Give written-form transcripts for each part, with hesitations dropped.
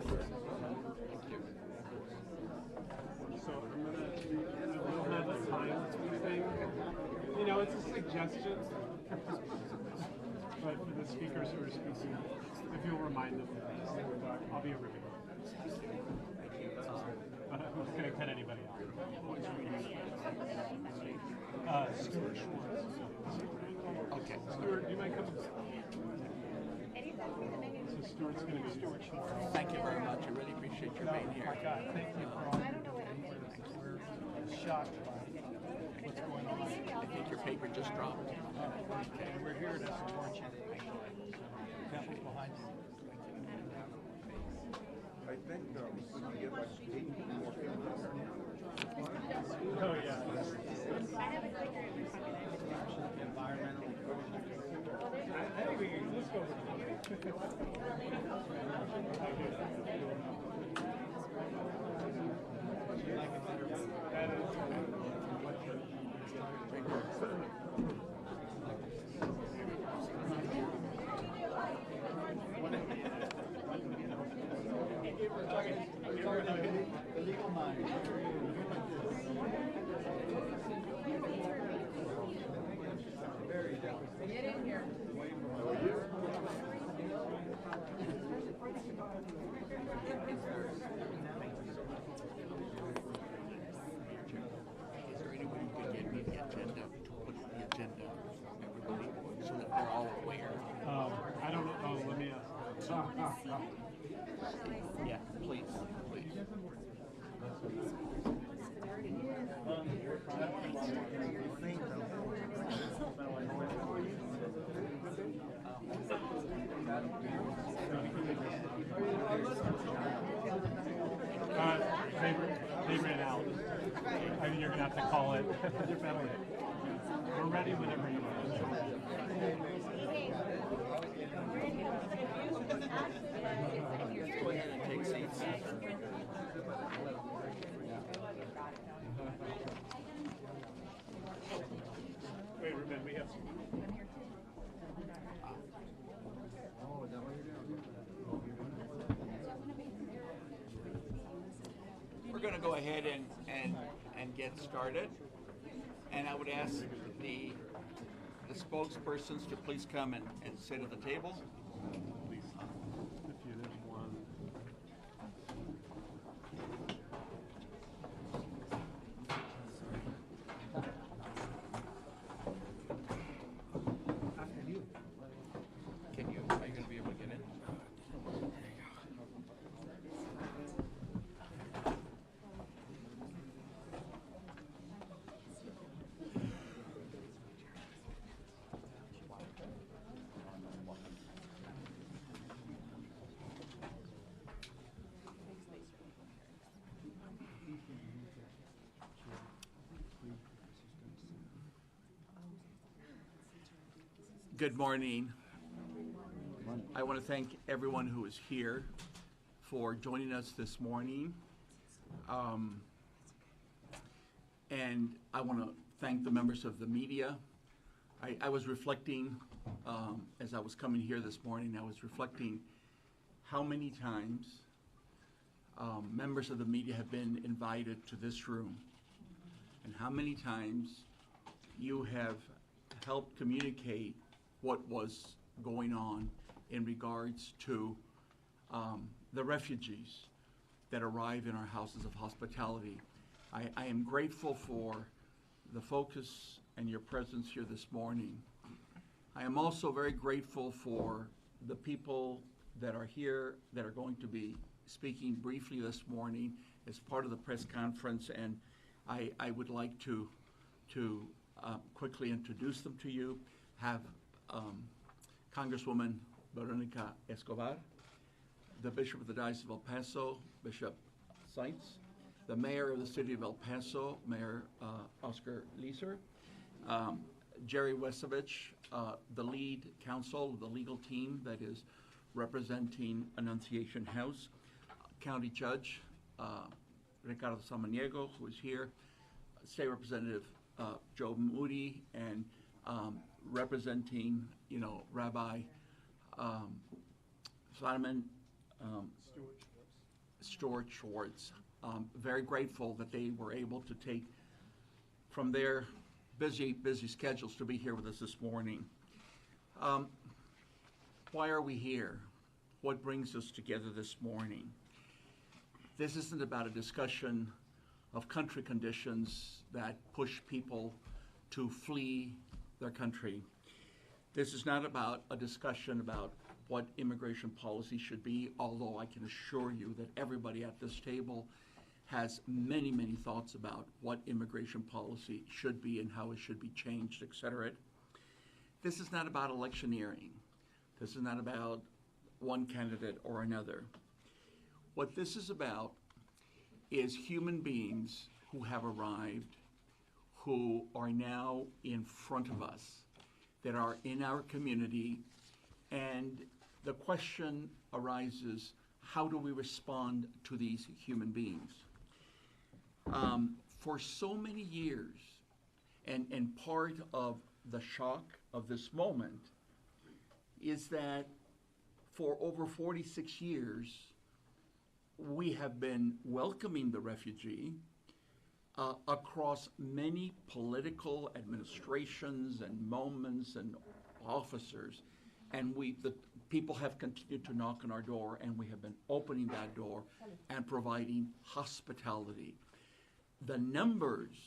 So we'll have a time thing. You know, it's a suggestion. But for the speakers who are speaking, if you'll remind them, I'll be a Ruben. I'm not going to cut anybody off. Stuart Schwartz. Okay. Stuart, do you mind coming? So Stuart's going to be Stuart Schwartz. Thank you very much. I really appreciate your being here. My God, thank you for all. We're shocked by what's going on. I think your paper just dropped. And we're here to support you. Campbell's behind you. I think we can get like 8 more cameras. Oh, yeah. I think we can just go with that is. The legal mind. Get in here. Is there any way you could get me the agenda, to put the agenda, everybody, so that they're all aware? I don't know. Oh, let me ask. Yeah, please, please. They ran out. I think you're going to have to call it. We're ready whenever you are. Go ahead and take seats. Wait, Ruben, we have some. We're going to go ahead and get started. And I would ask the spokespersons to please come and sit at the table. Please. If you, there's one. After you. Are you going to be able to get in? Good morning. I want to thank everyone who is here for joining us this morning. And I want to thank the members of the media. I was reflecting, as I was coming here this morning, I was reflecting how many times members of the media have been invited to this room, and how many times you have helped communicate what was going on in regards to the refugees that arrive in our houses of hospitality. I am grateful for the focus and your presence here this morning. I am also very grateful for the people that are here that are going to be speaking briefly this morning as part of the press conference, and I would like to quickly introduce them to you. Have Congresswoman Veronica Escobar, the Bishop of the Diocese of El Paso, Bishop Sainz, the Mayor of the City of El Paso, Mayor Oscar Leeser, Jerry Wesovich, the lead counsel, the legal team that is representing Annunciation House, County Judge Ricardo Samaniego, who is here, State Representative Joe Moody, and representing, Rabbi Solomon Stuart Schwartz. Very grateful that they were able to take from their busy schedules to be here with us this morning. Why are we here? What brings us together this morning? This isn't about a discussion of country conditions that push people to flee their country. This is not about a discussion about what immigration policy should be, although I can assure you that everybody at this table has many, many thoughts about what immigration policy should be and how it should be changed, etc. This is not about electioneering. This is not about one candidate or another. What this is about is human beings who have arrived, who are now in front of us, that are in our community, and the question arises, how do we respond to these human beings? For so many years, and part of the shock of this moment is that for over 46 years, we have been welcoming the refugee across many political administrations and moments and officers, and the people have continued to knock on our door, and we have been opening that door and providing hospitality. The numbers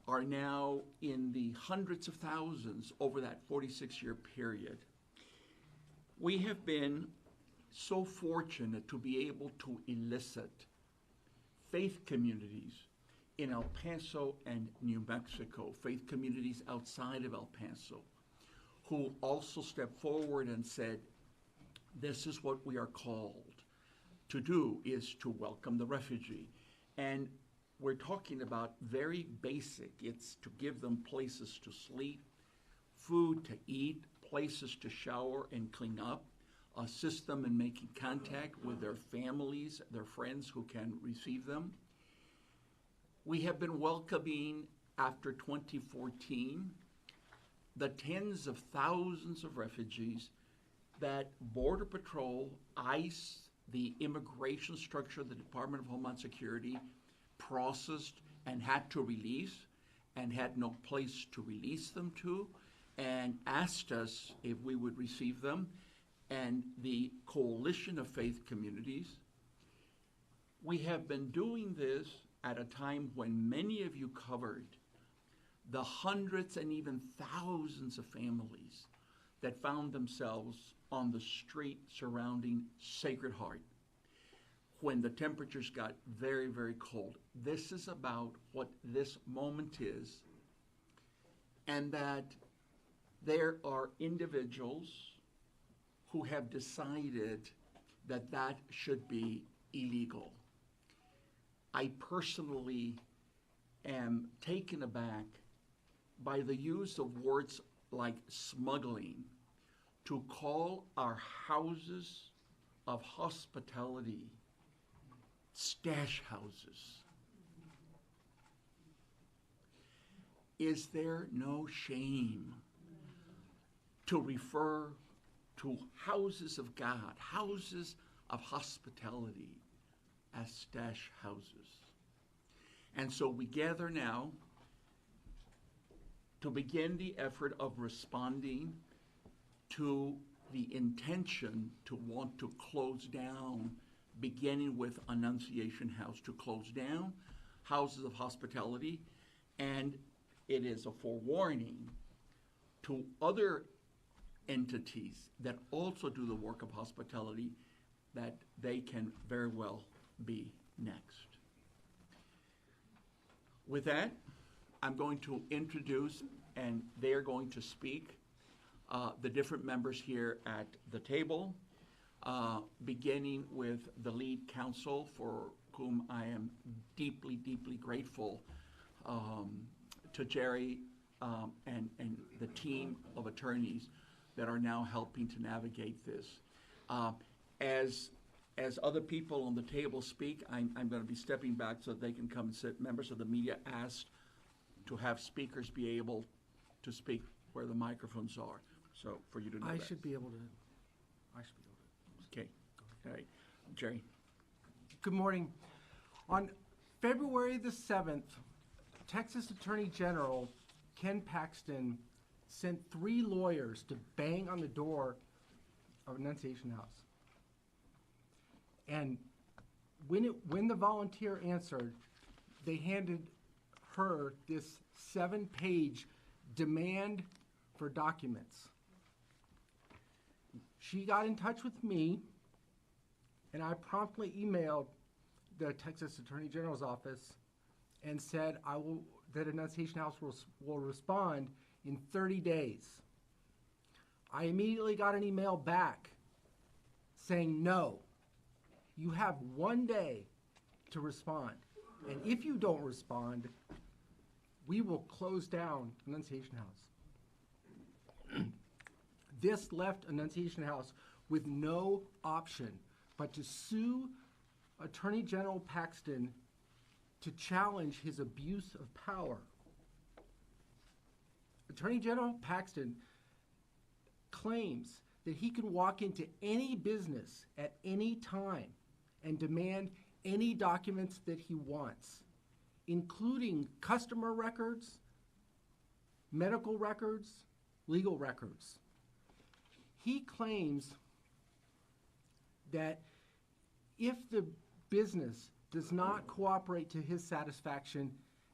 are now in the hundreds of thousands over that 46-year period. We have been so fortunate to be able to elicit faith communities in El Paso and New Mexico, faith communities outside of El Paso, who also stepped forward and said, this is what we are called to do, is to welcome the refugee. And we're talking about very basic. It's to give them places to sleep, food to eat, places to shower and clean up, assist them in making contact with their families, their friends who can receive them. We have been welcoming, after 2014, the tens of thousands of refugees that Border Patrol, ICE, the immigration structure of the Department of Homeland Security processed and had to release, and had no place to release them to, and asked us if we would receive them. And the coalition of faith communities, we have been doing this at a time when many of you covered the hundreds and even thousands of families that found themselves on the street surrounding Sacred Heart when the temperatures got very, very cold. This is about what this moment is, and that there are individuals who have decided that that should be illegal. I personally am taken aback by the use of words like smuggling to call our houses of hospitality stash houses. Is there no shame to refer to houses of God, houses of hospitality, as stash houses? And so we gather now to begin the effort of responding to the intention to want to close down, beginning with Annunciation House, to close down houses of hospitality. And it is a forewarning to other entities that also do the work of hospitality that they can very well be next. With that, I'm going to introduce, and they are going to speak, the different members here at the table, beginning with the lead counsel, for whom I am deeply, deeply grateful, to Jerry and the team of attorneys that are now helping to navigate this. As other people on the table speak, I'm going to be stepping back so that they can come and sit. Members of the media asked to have speakers be able to speak where the microphones are. So for you to know I that. should be able to. Okay. All right. Jerry. Good morning. On February the 7th, Texas Attorney General Ken Paxton sent 3 lawyers to bang on the door of Annunciation House. And when the volunteer answered, they handed her this 7-page demand for documents. She got in touch with me, and I promptly emailed the Texas Attorney General's office and said that Annunciation House will respond in 30 days. I immediately got an email back saying, no, you have 1 day to respond. And if you don't respond, we will close down Annunciation House. This left Annunciation House with no option but to sue Attorney General Paxton to challenge his abuse of power. Attorney General Paxton claims that he can walk into any business at any time and demand any documents that he wants, including customer records, medical records, legal records. He claims that if the business does not cooperate to his satisfaction,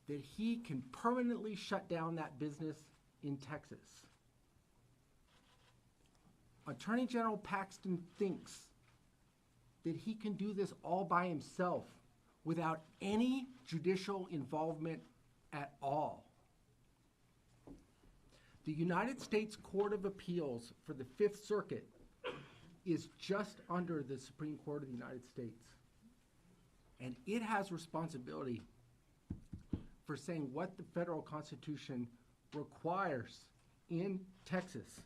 that he can permanently shut down that business in Texas. Attorney General Paxton thinks that he can do this all by himself without any judicial involvement at all. The United States Court of Appeals for the Fifth Circuit is just under the Supreme Court of the United States. And it has responsibility for saying what the federal Constitution requires in Texas.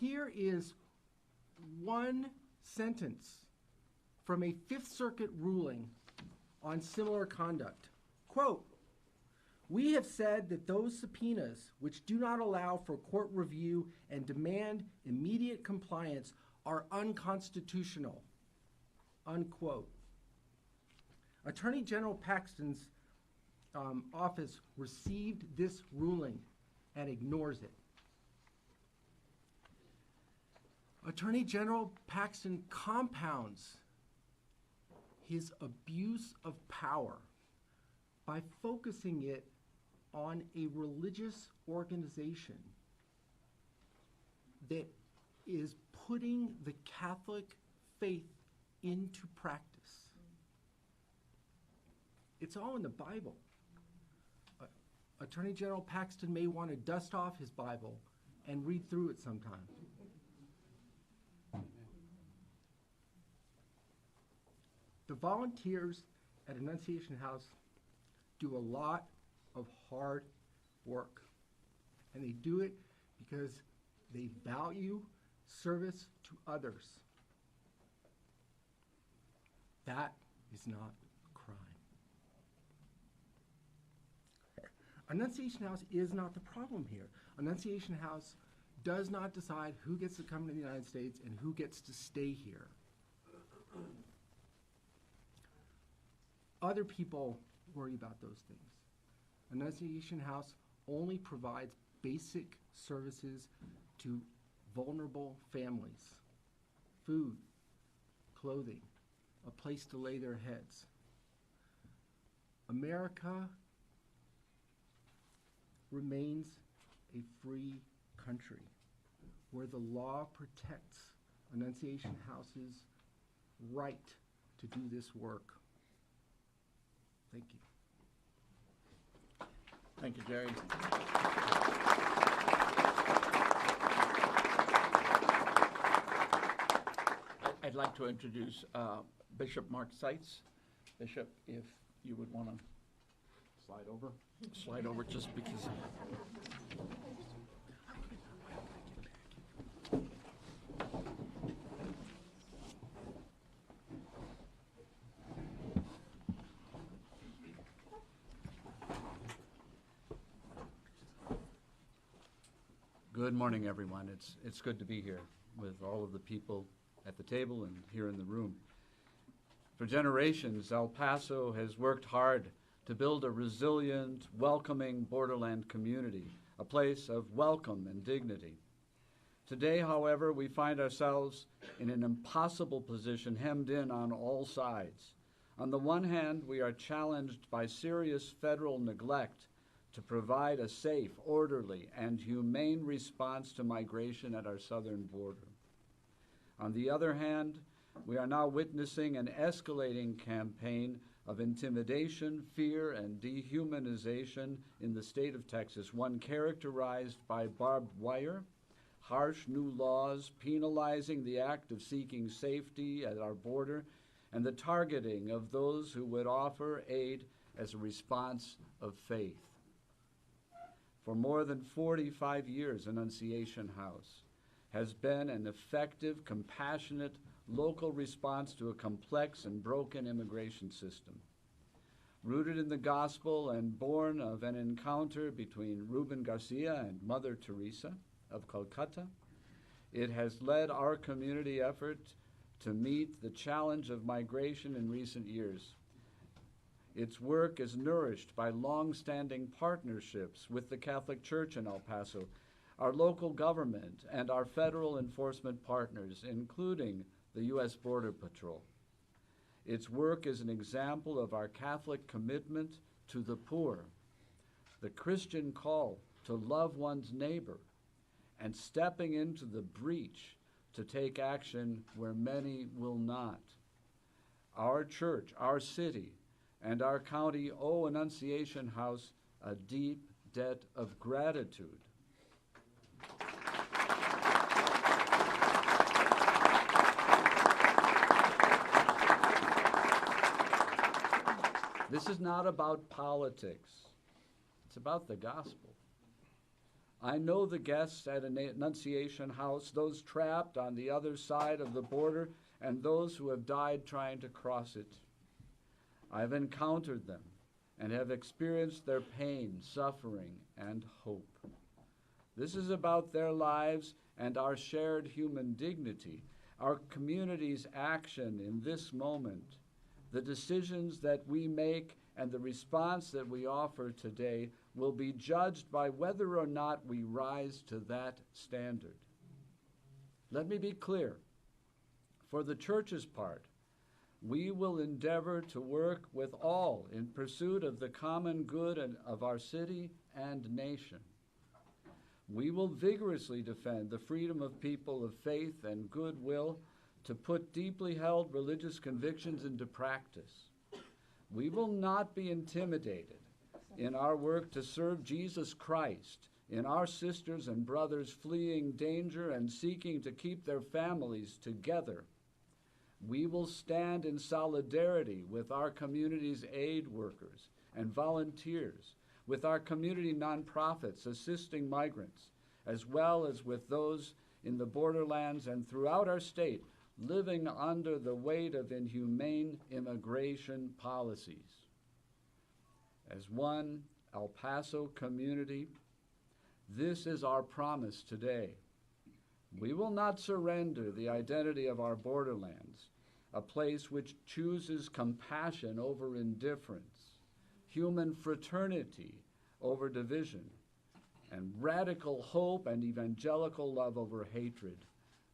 Here is one sentence from a Fifth Circuit ruling on similar conduct. Quote, "We have said that those subpoenas which do not allow for court review and demand immediate compliance are unconstitutional." Unquote. Attorney General Paxton's office received this ruling and ignores it. Attorney General Paxton compounds his abuse of power by focusing it on a religious organization that is putting the Catholic faith into practice. It's all in the Bible. Attorney General Paxton may want to dust off his Bible and read through it sometime. The volunteers at Annunciation House do a lot of hard work, and they do it because they value service to others. That is not a crime. Annunciation House is not the problem here. Annunciation House does not decide who gets to come to the United States and who gets to stay here. Other people worry about those things. Annunciation House only provides basic services to vulnerable families: food, clothing, a place to lay their heads. America remains a free country where the law protects Annunciation House's right to do this work. Thank you. Thank you, Jerry. I'd like to introduce Bishop Mark Seitz. Bishop, if you would want to slide over just because. Good morning, everyone. It's good to be here with all of the people at the table and here in the room. For generations, El Paso has worked hard to build a resilient, welcoming borderland community, a place of welcome and dignity. Today, however, we find ourselves in an impossible position, hemmed in on all sides. On the one hand, we are challenged by serious federal neglect to provide a safe, orderly, and humane response to migration at our southern border. On the other hand, we are now witnessing an escalating campaign of intimidation, fear, and dehumanization in the state of Texas, one characterized by barbed wire, harsh new laws penalizing the act of seeking safety at our border, and the targeting of those who would offer aid as a response of faith. For more than 45 years, Annunciation House has been an effective, compassionate, local response to a complex and broken immigration system. Rooted in the gospel and born of an encounter between Ruben Garcia and Mother Teresa of Calcutta, it has led our community effort to meet the challenge of migration in recent years. Its work is nourished by long-standing partnerships with the Catholic Church in El Paso, our local government, and our federal enforcement partners, including the U.S. Border Patrol. Its work is an example of our Catholic commitment to the poor, the Christian call to love one's neighbor, and stepping into the breach to take action where many will not. Our church, our city, and our county owe Annunciation House a deep debt of gratitude. This is not about politics. It's about the gospel. I know the guests at Annunciation House, those trapped on the other side of the border, and those who have died trying to cross it. I've encountered them and have experienced their pain, suffering, and hope. This is about their lives and our shared human dignity, our community's action in this moment. The decisions that we make and the response that we offer today will be judged by whether or not we rise to that standard. Let me be clear. For the church's part, we will endeavor to work with all in pursuit of the common good of our city and nation. We will vigorously defend the freedom of people of faith and goodwill to put deeply held religious convictions into practice. We will not be intimidated in our work to serve Jesus Christ in our sisters and brothers fleeing danger and seeking to keep their families together. We will stand in solidarity with our community's aid workers and volunteers, with our community nonprofits assisting migrants, as well as with those in the borderlands and throughout our state living under the weight of inhumane immigration policies. As one El Paso community, this is our promise today. We will not surrender the identity of our borderlands, a place which chooses compassion over indifference, human fraternity over division, and radical hope and evangelical love over hatred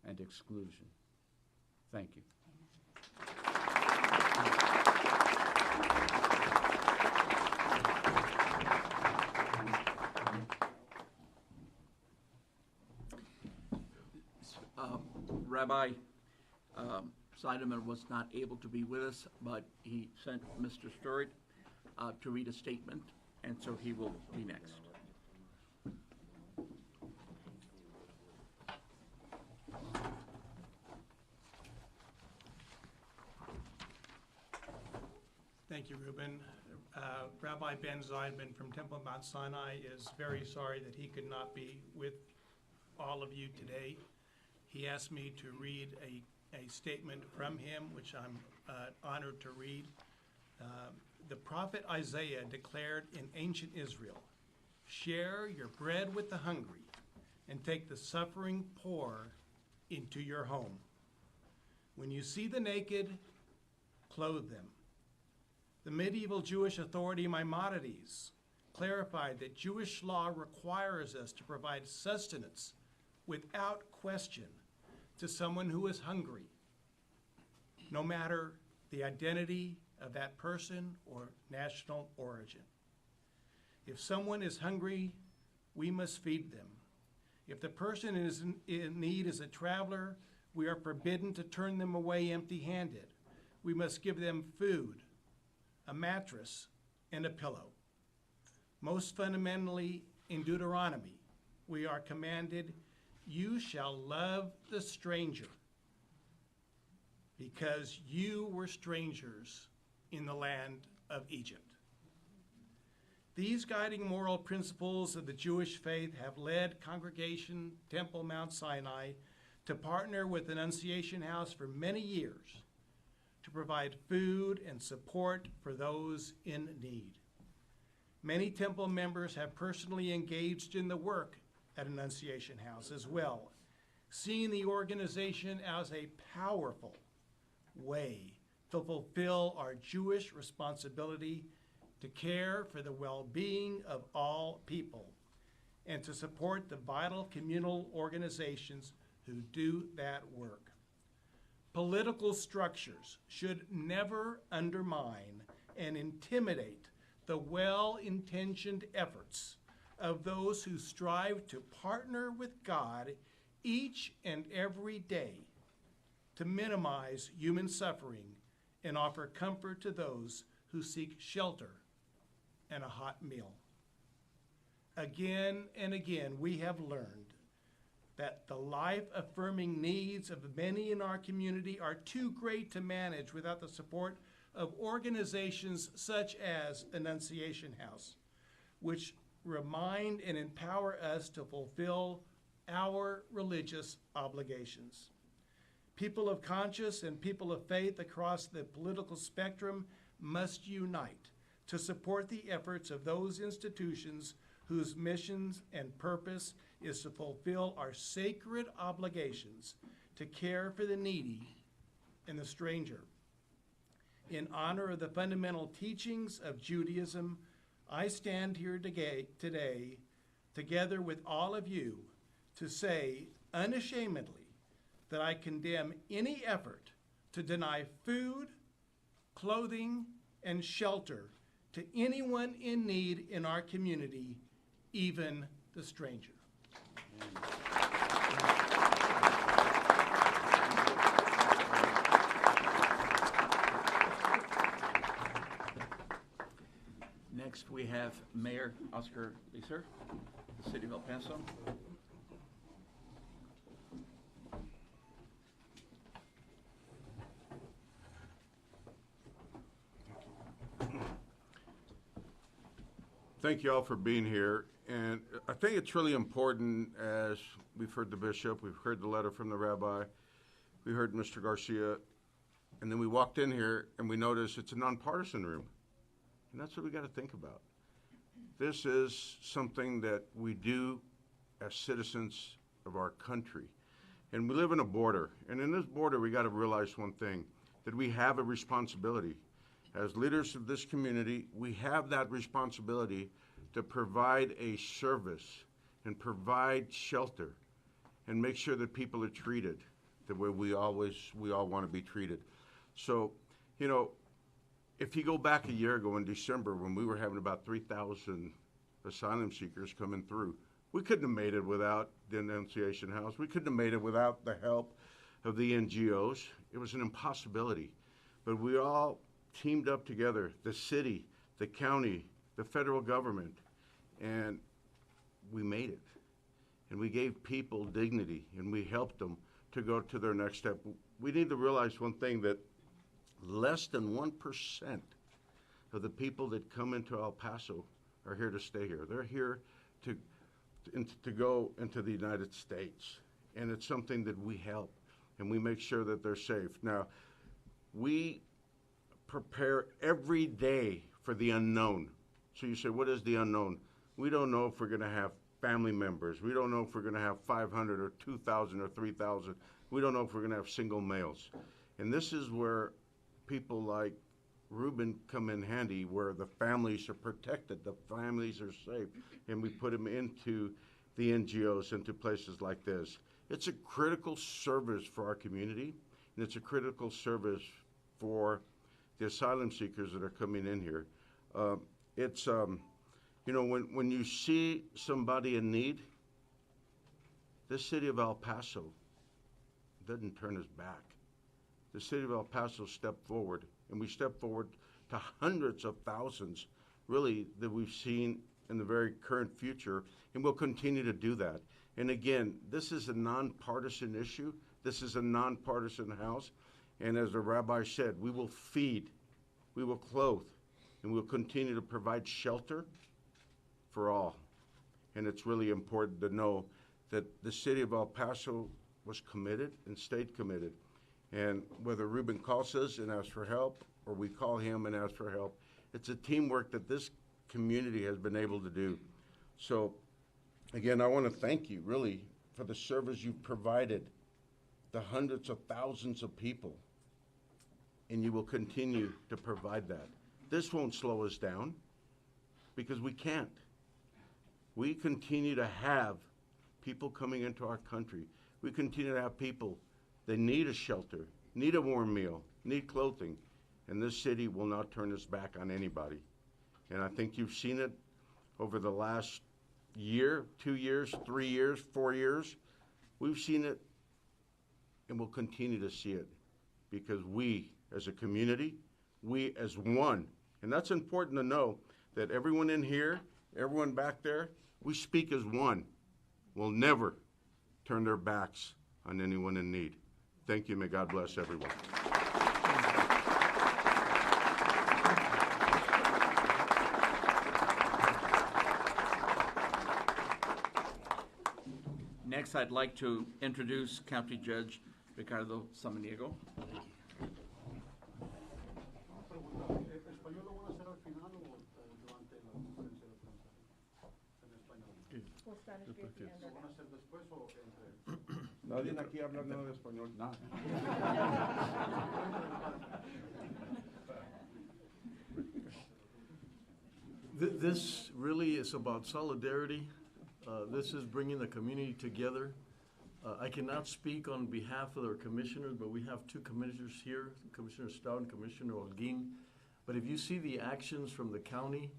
and exclusion. Thank you. Rabbi Seidemann was not able to be with us, but he sent Mr. Stewart to read a statement, and so he will be next. Thank you, Ruben. Rabbi Ben Zeidman from Temple Mount Sinai is very sorry that he could not be with all of you today. He asked me to read a statement from him, which I'm honored to read. The prophet Isaiah declared in ancient Israel, "Share your bread with the hungry and take the suffering poor into your home. When you see the naked, clothe them. The medieval Jewish authority Maimonides clarified that Jewish law requires us to provide sustenance without question to someone who is hungry, no matter the identity of that person or national origin. If someone is hungry, we must feed them. If the person is in need is a traveler, we are forbidden to turn them away empty-handed. We must give them food, a mattress, and a pillow. Most fundamentally, in Deuteronomy, we are commanded, "You shall love the stranger, because you were strangers in the land of Egypt." These guiding moral principles of the Jewish faith have led Congregation Temple Mount Sinai to partner with Annunciation House for many years to provide food and support for those in need. Many Temple members have personally engaged in the work at Annunciation House as well, seeing the organization as a powerful way to fulfill our Jewish responsibility to care for the well-being of all people and to support the vital communal organizations who do that work. Political structures should never undermine and intimidate the well-intentioned efforts of those who strive to partner with God each and every day to minimize human suffering and offer comfort to those who seek shelter and a hot meal. Again and again, we have learned that the life-affirming needs of many in our community are too great to manage without the support of organizations such as Annunciation House, which remind and empower us to fulfill our religious obligations. People of conscience and people of faith across the political spectrum must unite to support the efforts of those institutions whose missions and purpose is to fulfill our sacred obligations to care for the needy and the stranger. In honor of the fundamental teachings of Judaism, I stand here today, together with all of you, to say unashamedly that I condemn any effort to deny food, clothing, and shelter to anyone in need in our community, even the stranger. Next, we have Mayor Oscar Leeser, the City of El Paso. Thank you all for being here. And I think it's really important, as we've heard the bishop, we've heard the letter from the rabbi, we heard Mr. Garcia, and then we walked in here and we noticed it's a nonpartisan room. And that's what we got to think about. This is something that we do as citizens of our country. And we live in a border. And in this border, we got to realize one thing, that we have a responsibility. As leaders of this community, we have that responsibility to provide a service and provide shelter and make sure that people are treated the way we all want to be treated. So, you know, if you go back a year ago in December when we were having about 3,000 asylum seekers coming through, we couldn't have made it without the Annunciation House. We couldn't have made it without the help of the NGOs. It was an impossibility. But we all teamed up together, the city, the county, the federal government, and we made it. And we gave people dignity, and we helped them to go to their next step. We need to realize one thing, that less than 1% of the people that come into El Paso are here to stay here. They're here to go into the United States. And it's something that we help, and we make sure that they're safe. Now, we prepare every day for the unknown. So you say, what is the unknown? We don't know if we're going to have family members. We don't know if we're going to have 500 or 2,000 or 3,000. We don't know if we're going to have single males. And this is where people like Ruben come in handy, where the families are protected, the families are safe, and we put them into the NGOs, into places like this. It's a critical service for our community, and it's a critical service for the asylum seekers that are coming in here. When you see somebody in need, this city of El Paso doesn't turn its back. The city of El Paso stepped forward, and we stepped forward to hundreds of thousands, really, that we've seen in the very current future, and we'll continue to do that. And again, this is a nonpartisan issue. This is a nonpartisan house. And as the rabbi said, we will feed, we will clothe, and we'll continue to provide shelter for all. And it's really important to know that the city of El Paso was committed and stayed committed. And whether Ruben calls us and asks for help, or we call him and ask for help, it's a teamwork that this community has been able to do. So, again, I want to thank you, really, for the service you've provided the hundreds of thousands of people, and you will continue to provide that. This won't slow us down, because we can't. We continue to have people coming into our country. We continue to have people that need a shelter, need a warm meal, need clothing, and this city will not turn its back on anybody. And I think you've seen it over the last year, 2 years, 3 years, 4 years. We've seen it, and we'll continue to see it, because we, as a community, we as one, and that's important to know, that everyone in here, everyone back there, we speak as one. We'll never turn their backs on anyone in need. Thank you. May God bless everyone. Next, I'd like to introduce County Judge Ricardo Samaniego. Nadie aquí habla nada de español. No. This really is about solidarity. This is bringing the community together. I cannot speak on behalf of our commissioners, but we have two commissioners here, Commissioner Stout and Commissioner Holguin. But if you see the actions from the county,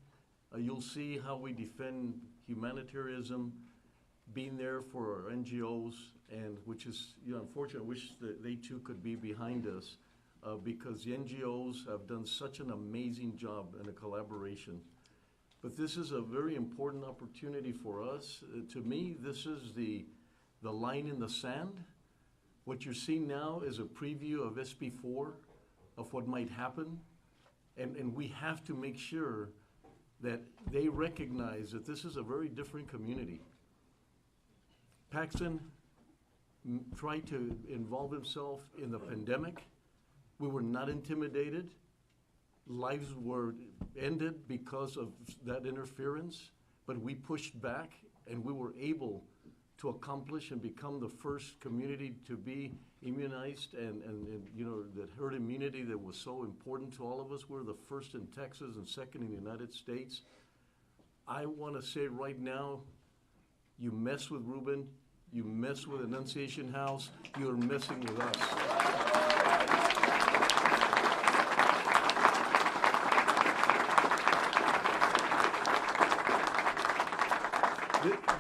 you'll see how we defend humanitarianism, being there for our NGOs, and which is, unfortunate. I wish that they too could be behind us, because the NGOs have done such an amazing job in a collaboration. But this is a very important opportunity for us. To me, this is the line in the sand. What you're seeing now is a preview of SB4, of what might happen. And we have to make sure that they recognize that this is a very different community. Paxton tried to involve himself in the pandemic. We were not intimidated. Lives were ended because of that interference, but we pushed back, and we were able to accomplish and become the first community to be immunized, and that herd immunity that was so important to all of us. We're the first in Texas and second in the United States. I want to say right now, you mess with Ruben, you mess with Annunciation House, you're messing with us.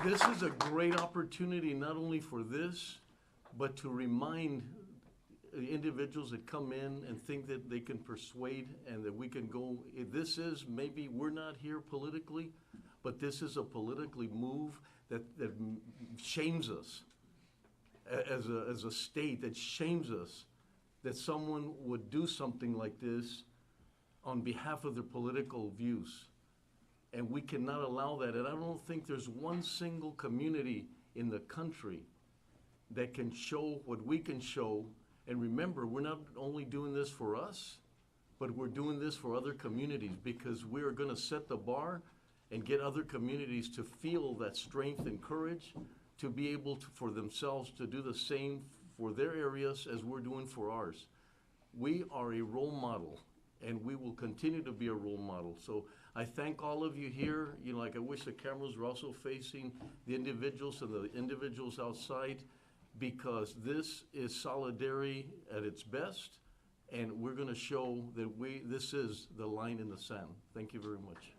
This is a great opportunity not only for this, but to remind individuals that come in and think that they can persuade and that we can go. This is, maybe we're not here politically, but this is a politically move that shames us as a state, that shames us that someone would do something like this on behalf of their political views. And we cannot allow that. And I don't think there's one single community in the country that can show what we can show. And remember, we're not only doing this for us, but we're doing this for other communities, because we are going to set the bar and get other communities to feel that strength and courage to be able to, for themselves, to do the same for their areas as we're doing for ours. We are a role model, and we will continue to be a role model. So I thank all of you here. You know, like I wish the cameras were also facing the individuals and the individuals outside, because this is solidarity at its best, and we're going to show that this is the line in the sand. Thank you very much.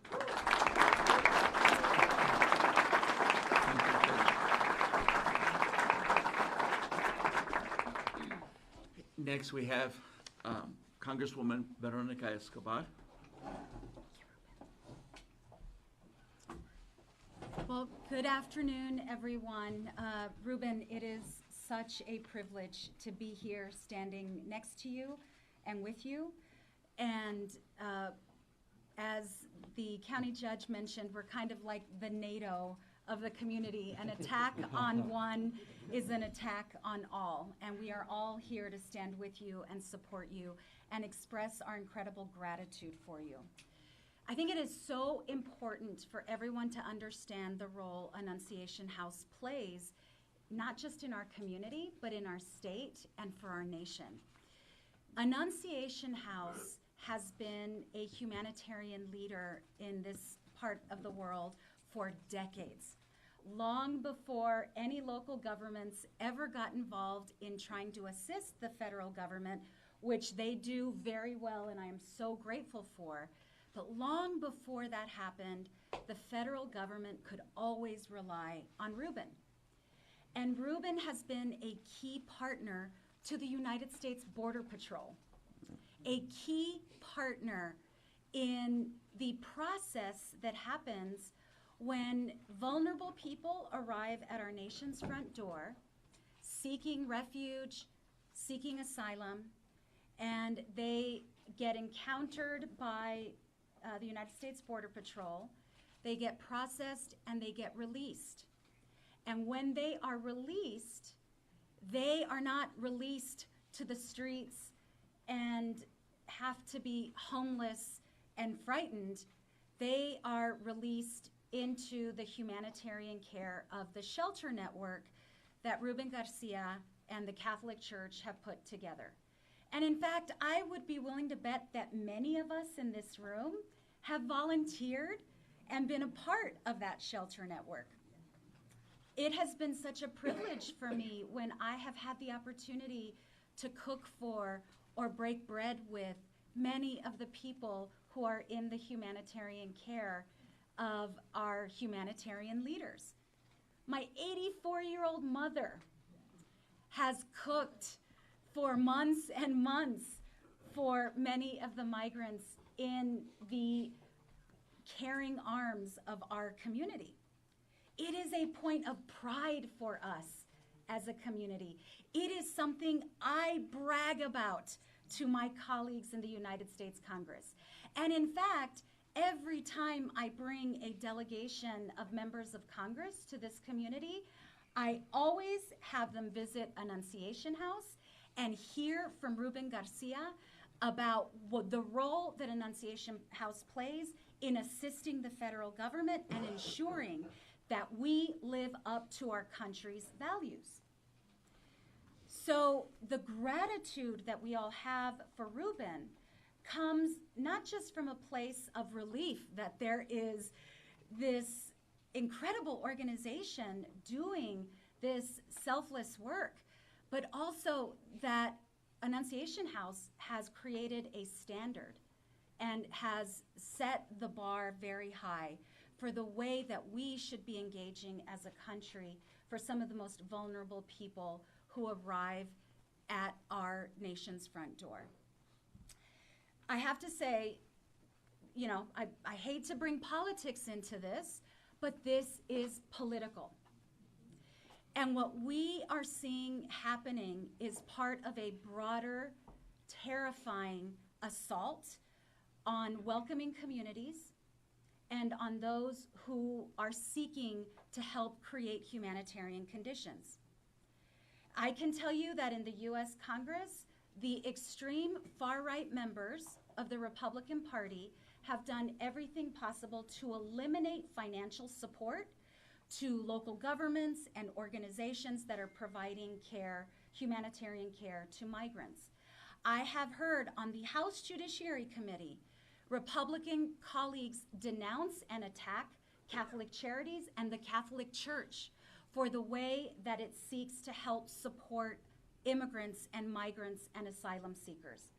Next, we have Congresswoman Veronica Escobar. Well, good afternoon, everyone. Ruben, it is such a privilege to be here standing next to you and with you. And as the county judge mentioned, we're kind of like the NATO of the community. An attack on one is an attack on all. And we are all here to stand with you and support you and express our incredible gratitude for you. I think it is so important for everyone to understand the role Annunciation House plays, not just in our community, but in our state and for our nation. Annunciation House has been a humanitarian leader in this part of the world for decades, long before any local governments ever got involved in trying to assist the federal government, which they do very well and I am so grateful for. But long before that happened, the federal government could always rely on Ruben. And Ruben has been a key partner to the United States Border Patrol, a key partner in the process that happens when vulnerable people arrive at our nation's front door, seeking refuge, seeking asylum, and they get encountered by the United States Border Patrol. They get processed and they get released. And when they are released, they are not released to the streets and have to be homeless and frightened. They are released into the humanitarian care of the shelter network that Ruben Garcia and the Catholic Church have put together. And in fact, I would be willing to bet that many of us in this room have volunteered and been a part of that shelter network. It has been such a privilege for me when I have had the opportunity to cook for or break bread with many of the people who are in the humanitarian care of our humanitarian leaders. My 84-year-old mother has cooked for months and months for many of the migrants in the caring arms of our community. It is a point of pride for us as a community. It is something I brag about to my colleagues in the United States Congress. And in fact, every time I bring a delegation of members of Congress to this community, I always have them visit Annunciation House and hear from Ruben Garcia about the role that Annunciation House plays in assisting the federal government and ensuring that we live up to our country's values. So the gratitude that we all have for Ruben comes not just from a place of relief that there is this incredible organization doing this selfless work, but also that Annunciation House has created a standard and has set the bar very high for the way that we should be engaging as a country for some of the most vulnerable people who arrive at our nation's front door. I have to say, you know, I hate to bring politics into this, but this is political. And what we are seeing happening is part of a broader, terrifying assault on welcoming communities and on those who are seeking to help create humanitarian conditions. I can tell you that in the US Congress, the extreme far-right members of the Republican Party have done everything possible to eliminate financial support to local governments and organizations that are providing care, humanitarian care to migrants. I have heard on the House Judiciary Committee, Republican colleagues denounce and attack Catholic Charities and the Catholic Church for the way that it seeks to help support immigrants and migrants and asylum seekers.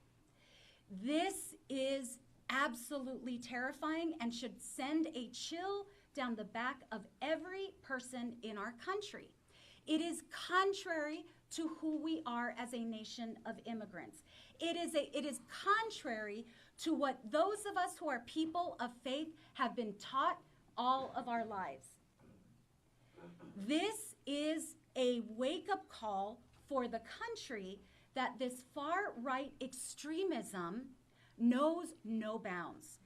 This is absolutely terrifying and should send a chill down the back of every person in our country. It is contrary to who we are as a nation of immigrants. It is contrary to what those of us who are people of faith have been taught all of our lives. This is a wake-up call for the country that this far-right extremism knows no bounds.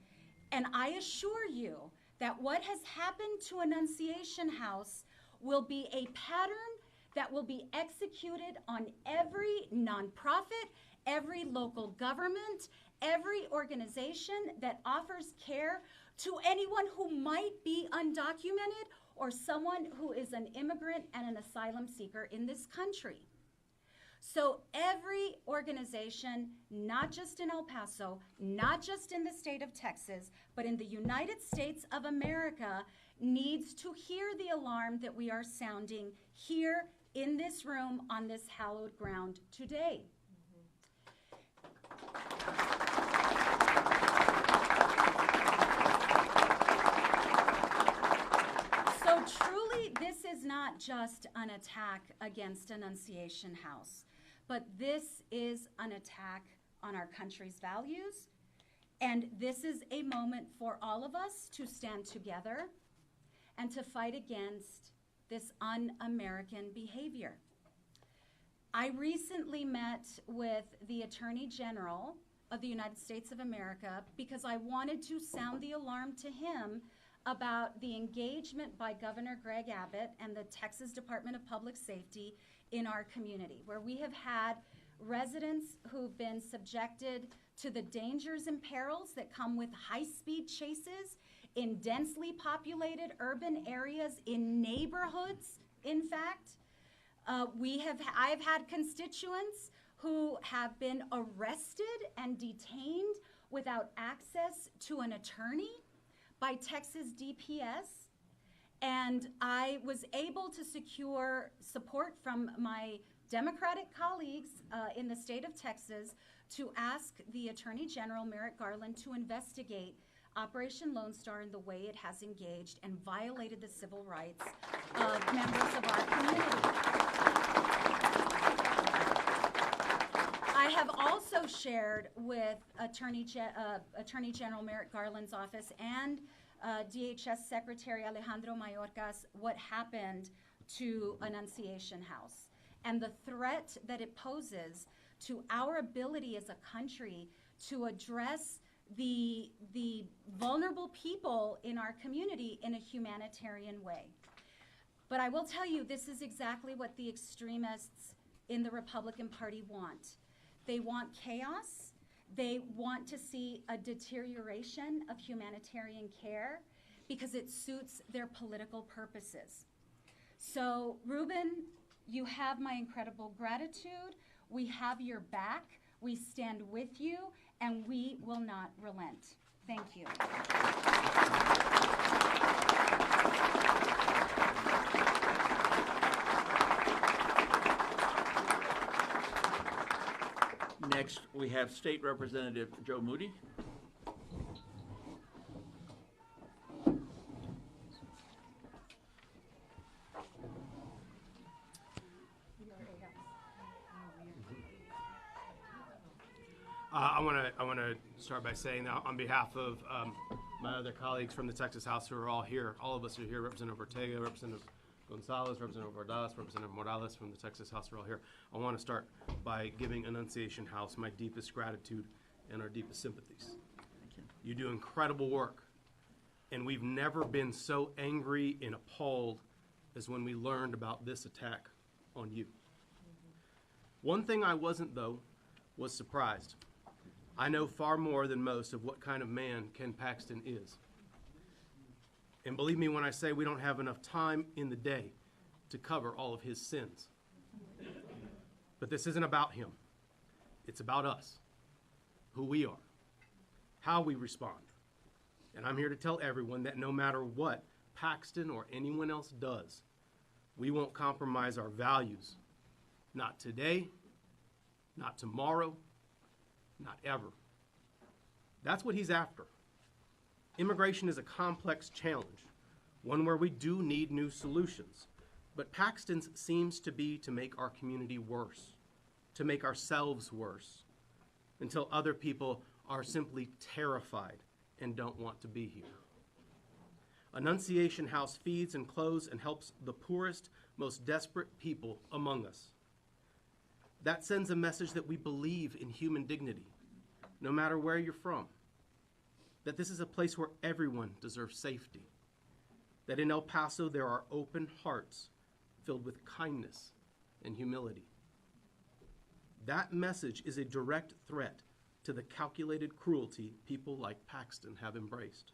And I assure you that what has happened to Annunciation House will be a pattern that will be executed on every nonprofit, every local government, every organization that offers care to anyone who might be undocumented or someone who is an immigrant and an asylum seeker in this country. So every organization, not just in El Paso, not just in the state of Texas, but in the United States of America, needs to hear the alarm that we are sounding here in this room on this hallowed ground today. So truly, this is not just an attack against Annunciation House, but this is an attack on our country's values, and this is a moment for all of us to stand together and to fight against this un-American behavior. I recently met with the Attorney General of the United States of America because I wanted to sound the alarm to him about the engagement by Governor Greg Abbott and the Texas Department of Public Safety in our community, where we have had residents who've been subjected to the dangers and perils that come with high-speed chases in densely populated urban areas, in neighborhoods, in fact. I've had constituents who have been arrested and detained without access to an attorney by Texas DPS. And I was able to secure support from my Democratic colleagues in the state of Texas to ask the Attorney General, Merrick Garland, to investigate Operation Lone Star in the way it has engaged and violated the civil rights of members of our community. I have also shared with Attorney General Merrick Garland's office and DHS Secretary Alejandro Mayorkas what happened to Annunciation House and the threat that it poses to our ability as a country to address the vulnerable people in our community in a humanitarian way. But I will tell you, this is exactly what the extremists in the Republican Party want. They want chaos. They want to see a deterioration of humanitarian care because it suits their political purposes. So, Ruben, you have my incredible gratitude. We have your back. We stand with you, and we will not relent. Thank you. Next, we have State Representative Joe Moody. I want to start by saying that on behalf of my other colleagues from the Texas House who are all here, all of us are here, Representative Ortega, Representative Gonzalez, Representative Ordaz, Representative Morales from the Texas House are all here. I want to start by giving Annunciation House my deepest gratitude and our deepest sympathies. Thank you. You do incredible work, and we've never been so angry and appalled as when we learned about this attack on you. One thing I wasn't, though, was surprised. I know far more than most of what kind of man Ken Paxton is. And believe me when I say we don't have enough time in the day to cover all of his sins. But this isn't about him. It's about us, who we are, how we respond. And I'm here to tell everyone that no matter what Paxton or anyone else does, we won't compromise our values. Not today, not tomorrow, not ever. That's what he's after. Immigration is a complex challenge, one where we do need new solutions. But Paxton's seems to be to make our community worse, to make ourselves worse, until other people are simply terrified and don't want to be here. Annunciation House feeds and clothes and helps the poorest, most desperate people among us. That sends a message that we believe in human dignity, no matter where you're from. That this is a place where everyone deserves safety. That in El Paso there are open hearts filled with kindness and humility. That message is a direct threat to the calculated cruelty people like Paxton have embraced.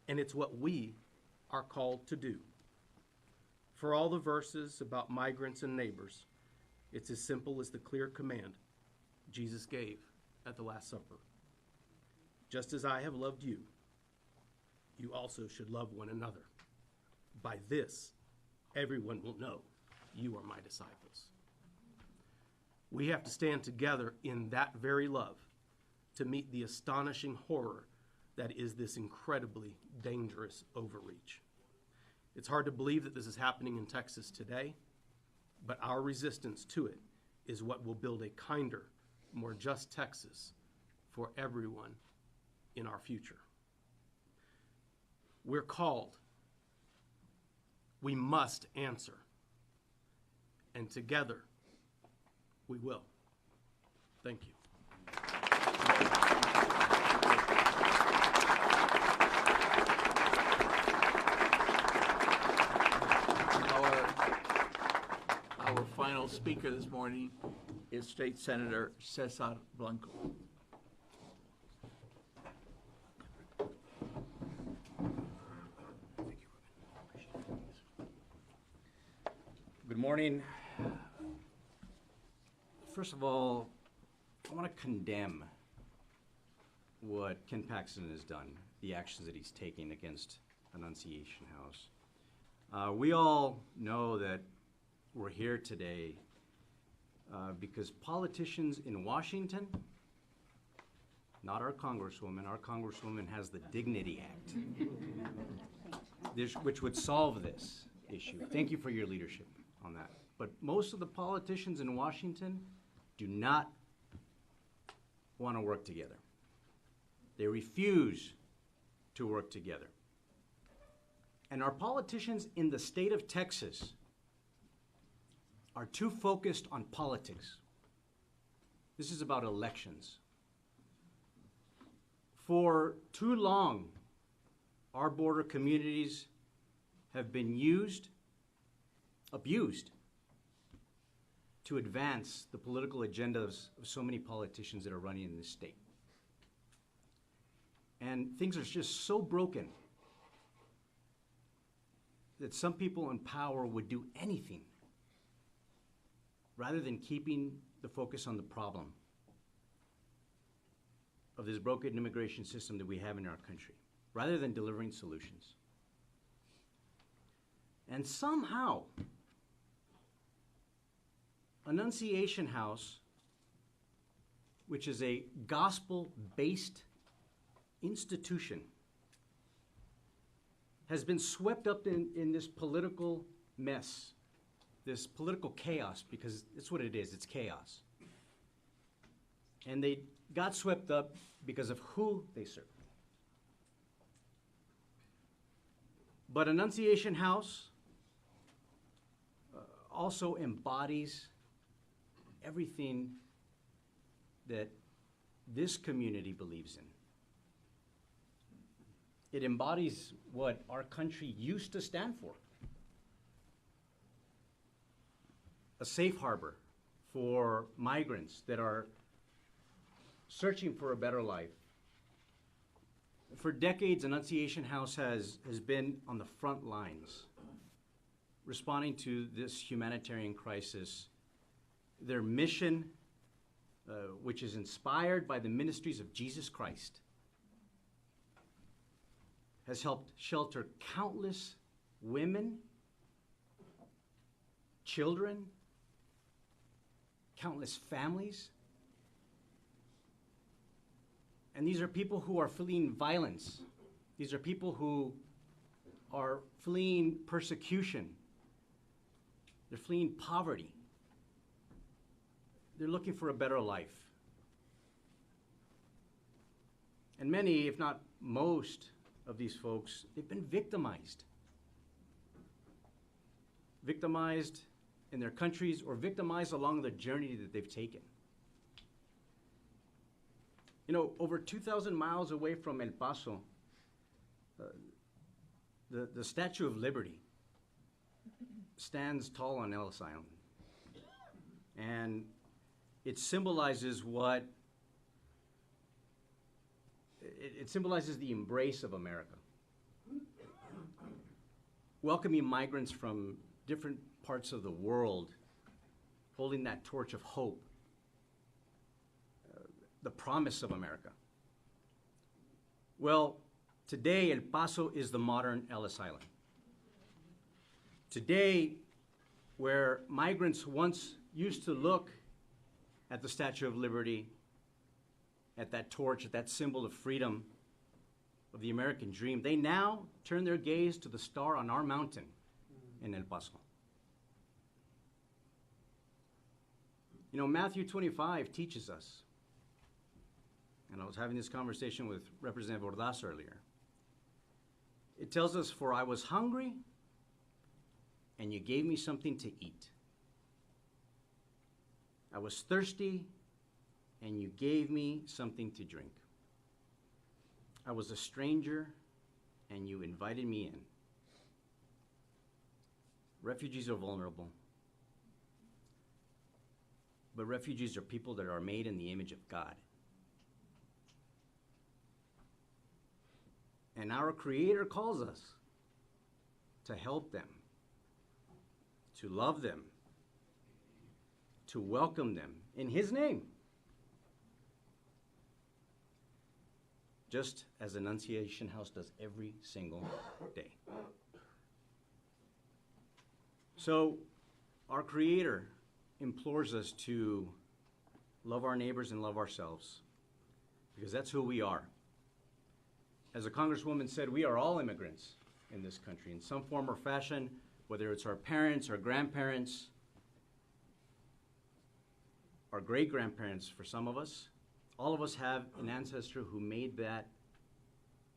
And it's what we are called to do. For all the verses about migrants and neighbors, it's as simple as the clear command Jesus gave at the Last Supper. Just as I have loved you, you also should love one another. By this, everyone will know you are my disciples. We have to stand together in that very love to meet the astonishing horror that is this incredibly dangerous overreach. It's hard to believe that this is happening in Texas today, but our resistance to it is what will build a kinder, more just Texas for everyone in our future. We're called. We must answer. And together, we will. Thank you. Our final speaker this morning is State Senator Cesar Blanco. Good morning. First of all, I want to condemn what Ken Paxton has done, the actions that he's taking against Annunciation House. We all know that we're here today because politicians in Washington, not our Congresswoman has the Dignity Act, which would solve this issue. Thank you for your leadership on that. But most of the politicians in Washington do not want to work together. They refuse to work together. And our politicians in the state of Texas are too focused on politics. This is about elections. For too long, our border communities have been abused to advance the political agendas of so many politicians that are running in this state. And things are just so broken that some people in power would do anything rather than keeping the focus on the problem of this broken immigration system that we have in our country, rather than delivering solutions. And somehow, Annunciation House, which is a gospel-based institution, has been swept up in this political mess, this political chaos, because it's what it is, it's chaos. And they got swept up because of who they serve. But Annunciation House also embodies everything that this community believes in. It embodies what our country used to stand for. A safe harbor for migrants that are searching for a better life. For decades, Annunciation House has been on the front lines, responding to this humanitarian crisis. Their mission which is inspired by the ministries of Jesus Christ, has helped shelter countless women, children, countless families. And these are people who are fleeing violence. These are people who are fleeing persecution. They're fleeing poverty. They're looking for a better life. And many, if not most, of these folks, they've been victimized. Victimized in their countries or victimized along the journey that they've taken. You know, over 2,000 miles away from El Paso, the Statue of Liberty stands tall on Ellis Island. And it symbolizes what it symbolizes the embrace of America. Welcoming migrants from different parts of the world, holding that torch of hope, the promise of America. Well, today El Paso is the modern Ellis Island. Today, where migrants once used to look at the Statue of Liberty, at that torch, at that symbol of freedom, of the American dream, they now turn their gaze to the star on our mountain in El Paso. You know, Matthew 25 teaches us, and I was having this conversation with Representative Ordaz earlier. It tells us, "For I was hungry, and you gave me something to eat. I was thirsty, and you gave me something to drink. I was a stranger, and you invited me in." Refugees are vulnerable. But refugees are people that are made in the image of God. And our Creator calls us to help them, to love them, to welcome them in His name. Just as Annunciation House does every single day. So, our Creator implores us to love our neighbors and love ourselves, because that's who we are. As a Congresswoman said, we are all immigrants in this country in some form or fashion, whether it's our parents, our grandparents, our great-grandparents for some of us. All of us have an ancestor who made that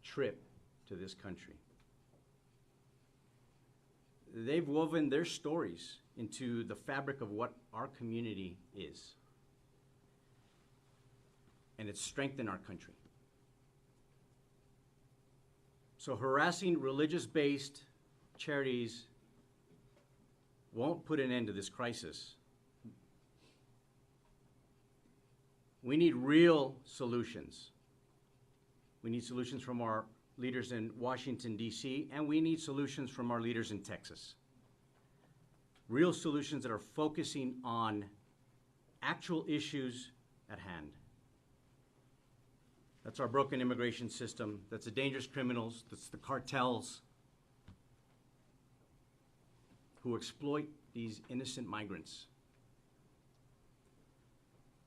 trip to this country. They've woven their stories into the fabric of what our community is. And it's strengthened our country. So harassing religious-based charities won't put an end to this crisis. We need real solutions. We need solutions from our leaders in Washington, D.C., and we need solutions from our leaders in Texas. Real solutions that are focusing on actual issues at hand. That's our broken immigration system. That's the dangerous criminals. That's the cartels who exploit these innocent migrants.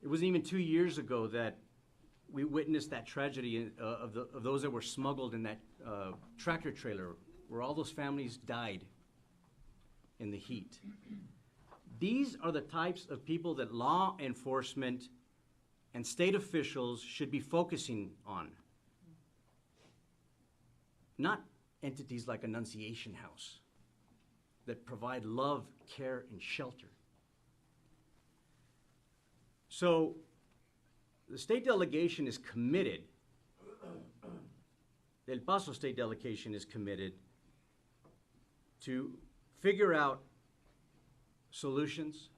It wasn't even 2 years ago that we witnessed that tragedy of those that were smuggled in that tractor trailer, where all those families died in the heat. These are the types of people that law enforcement and state officials should be focusing on. Not entities like Annunciation House that provide love, care, and shelter. So the state delegation is committed, the El Paso state delegation is committed to figure out solutions.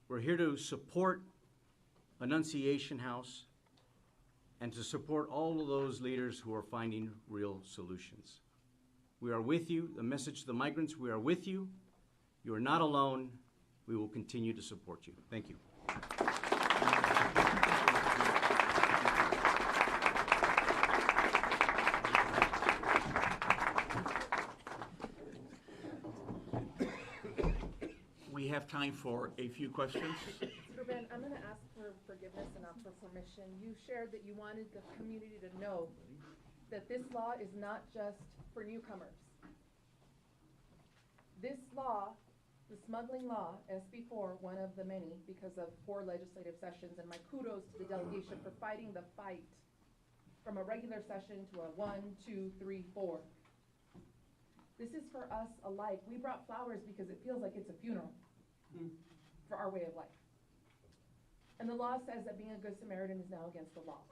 We're here to support Annunciation House and to support all of those leaders who are finding real solutions. We are with you. The message to the migrants, we are with you. You are not alone. We will continue to support you. Thank you. have time for a few questions. Ruben, I'm gonna ask for forgiveness and not for permission. You shared that you wanted the community to know that this law is not just for newcomers. This law, the smuggling law, SB4, one of the many because of 4 legislative sessions, and my kudos to the delegation for fighting the fight from a regular session to a 1, 2, 3, 4. This is for us alike. We brought flowers because it feels like it's a funeral for our way of life. And the law says that being a good Samaritan is now against the law.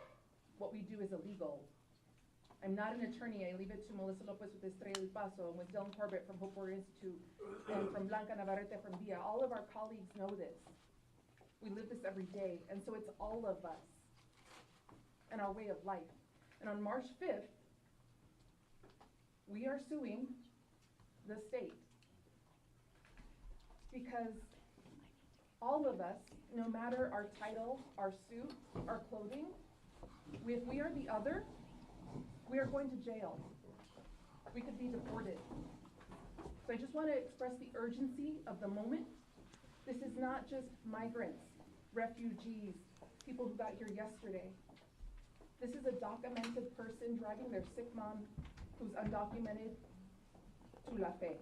What we do is illegal. I'm not an attorney. I leave it to Melissa Lopez with Estrella del Paso, and with Dylan Corbett from Hope Warrior Institute, and from Blanca Navarrete from VIA. All of our colleagues know this. We live this every day, and so it's all of us and our way of life. And on March 5th, we are suing the state because all of us, no matter our title, our suit, our clothing, if we are the other, we are going to jail. We could be deported. So I just want to express the urgency of the moment. This is not just migrants, refugees, people who got here yesterday. This is a documented person driving their sick mom who's undocumented to La Fe.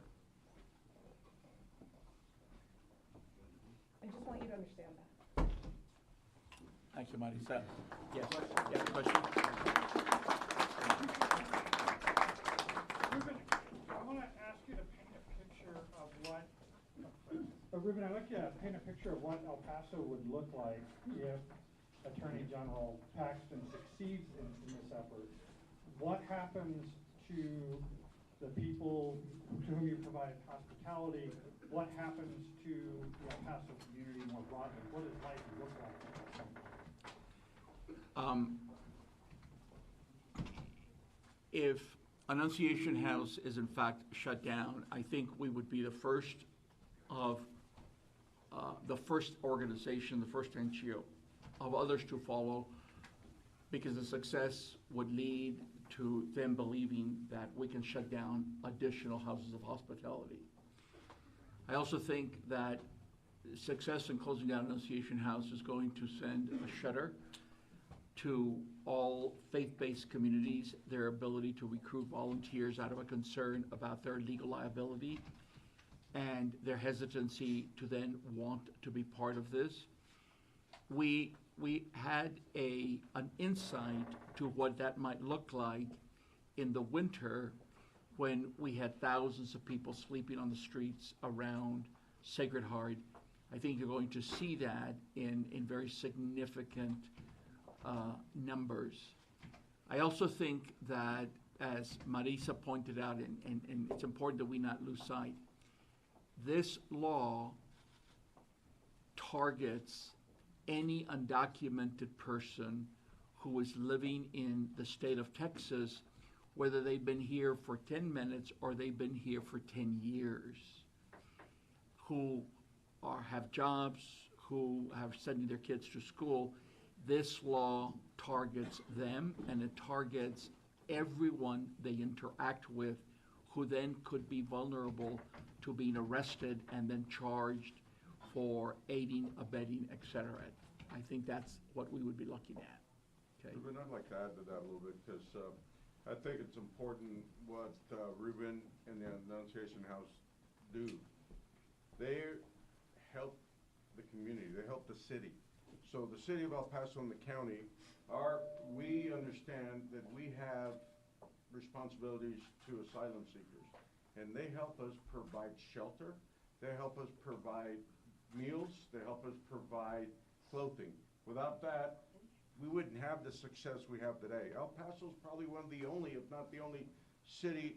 I just want you to understand that. Thank you, Marisa. Yes, you have a question? Ruben, I want to ask you to paint a picture of what, Ruben, I'd like you to paint a picture of what El Paso would look like if Attorney General Paxton succeeds in this effort. What happens to the people to whom you provided hospitality? What happens to the El Paso community more broadly? What does life look like? If Annunciation House is in fact shut down, I think we would be the first organization, the first NGO of others to follow, because the success would lead to them believing that we can shut down additional houses of hospitality. I also think that success in closing down Annunciation House is going to send a shudder to all faith-based communities, their ability to recruit volunteers out of a concern about their legal liability and their hesitancy to then want to be part of this. We had an insight to what that might look like in the winter when we had thousands of people sleeping on the streets around Sacred Heart. I think you're going to see that in very significant numbers. I also think that, as Marisa pointed out, and it's important that we not lose sight, this law targets any undocumented person who is living in the state of Texas, whether they've been here for 10 minutes or they've been here for 10 years, who have jobs, who have sending their kids to school. This law targets them, and it targets everyone they interact with, who then could be vulnerable to being arrested and then charged for aiding, abetting, etc. I think that's what we would be looking at. Okay. Ruben, I'd like to add to that a little bit, because I think it's important what Ruben and the Annunciation House do. They help the community, they help the city. So the city of El Paso and the county we understand that we have responsibilities to asylum seekers, and they help us provide shelter, they help us provide meals, they help us provide clothing. Without that, we wouldn't have the success we have today. El Paso is probably one of the only, if not the only, city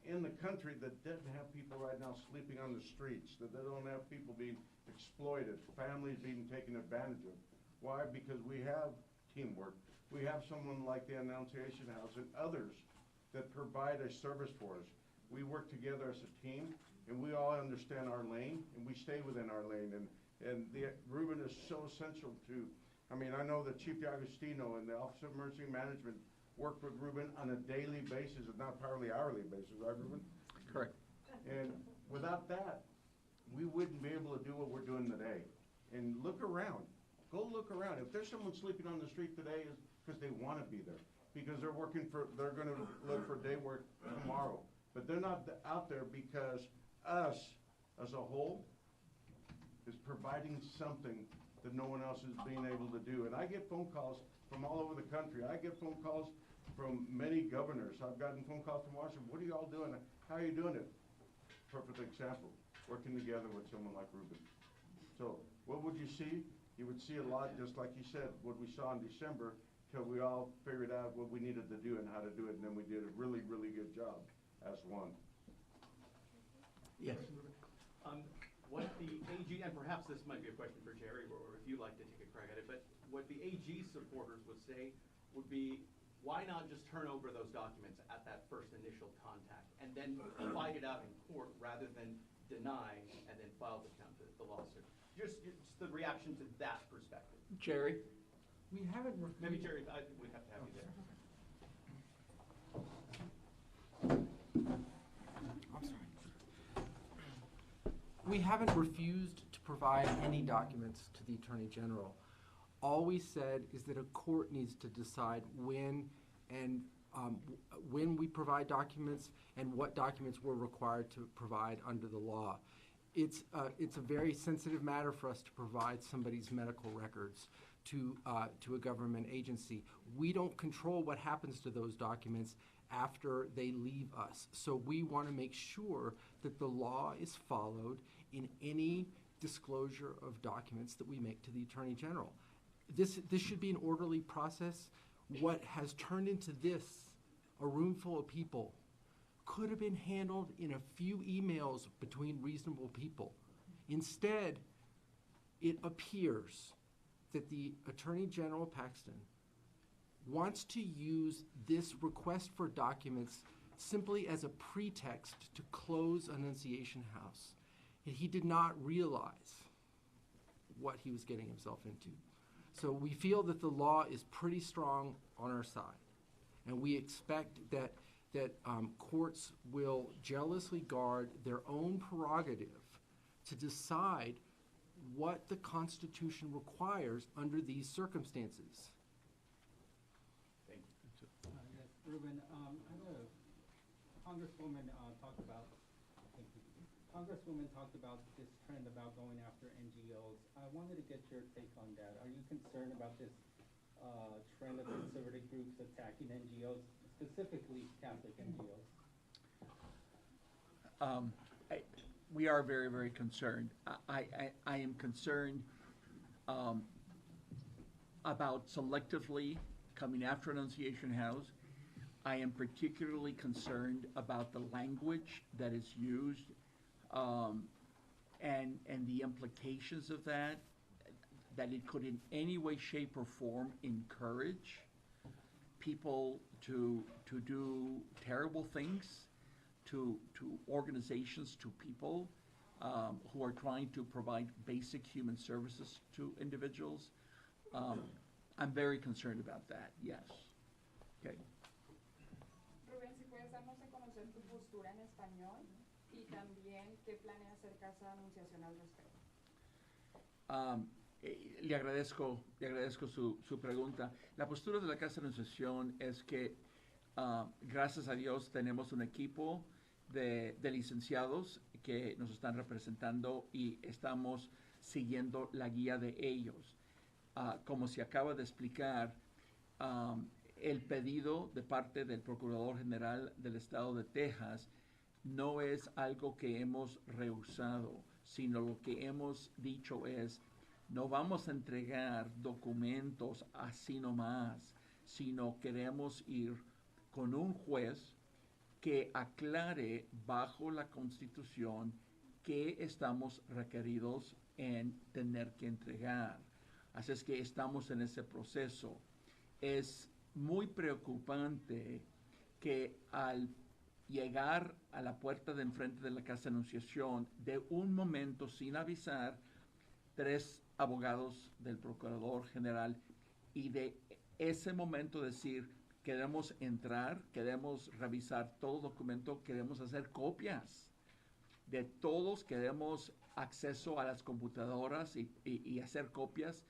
in the country that doesn't have people right now sleeping on the streets, that they don't have people being exploited, families being taken advantage of. Why? Because we have teamwork. We have someone like the Annunciation House and others that provide a service for us. We work together as a team, and we all understand our lane, and we stay within our lane. And Ruben is so essential to, I mean, I know that Chief D'Agostino and the Office of Emergency Management work with Ruben on a daily basis, if not probably hourly basis, right, Ruben? Correct. And without that, we wouldn't be able to do what we're doing today. And look around, go look around. If there's someone sleeping on the street today, it's because they want to be there. Because they're gonna look for day work tomorrow. But they're not out there because us, as a whole, is providing something that no one else is being able to do. And I get phone calls from all over the country. I get phone calls from many governors. I've gotten phone calls from Washington. What are you all doing? How are you doing it? Perfect example, working together with someone like Ruben. So what would you see? You would see a lot, just like you said, what we saw in December, till we all figured out what we needed to do and how to do it, and then we did a really, really good job as one. Yes. What the AG, and perhaps this might be a question for Jerry, or if you'd like to take a crack at it, but what the AG supporters would say would be, why not just turn over those documents at that first initial contact and then fight it out in court rather than deny and then file the lawsuit? Just the reaction to that perspective. Jerry? We haven't. Maybe Jerry, we'd have to have you there. I'm sorry. We haven't refused to provide any documents to the Attorney General. All we said is that a court needs to decide when we provide documents and what documents we're required to provide under the law. It's a very sensitive matter for us to provide somebody's medical records to a government agency. We don't control what happens to those documents after they leave us. So we want to make sure that the law is followed in any disclosure of documents that we make to the Attorney General. This should be an orderly process. What has turned into this, a room full of people, could have been handled in a few emails between reasonable people. Instead, it appears that the Attorney General Paxton wants to use this request for documents simply as a pretext to close Annunciation House. And he did not realize what he was getting himself into. So we feel that the law is pretty strong on our side. And we expect that courts will jealously guard their own prerogative to decide what the Constitution requires under these circumstances. Thank you. Yes, Ruben, I know Congresswoman talked about, Congresswoman talked about this trend about going after NGOs. I wanted to get your take on that. Are you concerned about this trend of conservative groups attacking NGOs, specifically Catholic NGOs? We are very, very concerned. I am concerned about selectively coming after Annunciation House. I am particularly concerned about the language that is used and the implications of that it could in any way, shape, or form encourage people to do terrible things to organizations, to people who are trying to provide basic human services to individuals. I'm very concerned about that, yes. Okay. Rubén, si puedes darnos a conocer tu postura en español y también qué planea hacer Casa Anunciación al respecto. Le agradezco su pregunta. La postura de la Casa de Anunciación es que, gracias a Dios, tenemos un equipo de licenciados que nos están representando y estamos siguiendo la guía de ellos. Como se acaba de explicar, el pedido de parte del Procurador General del Estado de Texas no es algo que hemos rehusado, sino lo que hemos dicho es, no vamos a entregar documentos así nomás, sino queremos ir con un juez que aclare bajo la Constitución qué estamos requeridos en tener que entregar. Así es que estamos en ese proceso. Es muy preocupante que al llegar a la puerta de enfrente de la Casa de Anunciación, de un momento sin avisar, 3 abogados del Procurador General, y de ese momento decir, queremos entrar, queremos revisar todo documento, queremos hacer copias de todos, queremos acceso a las computadoras y hacer copias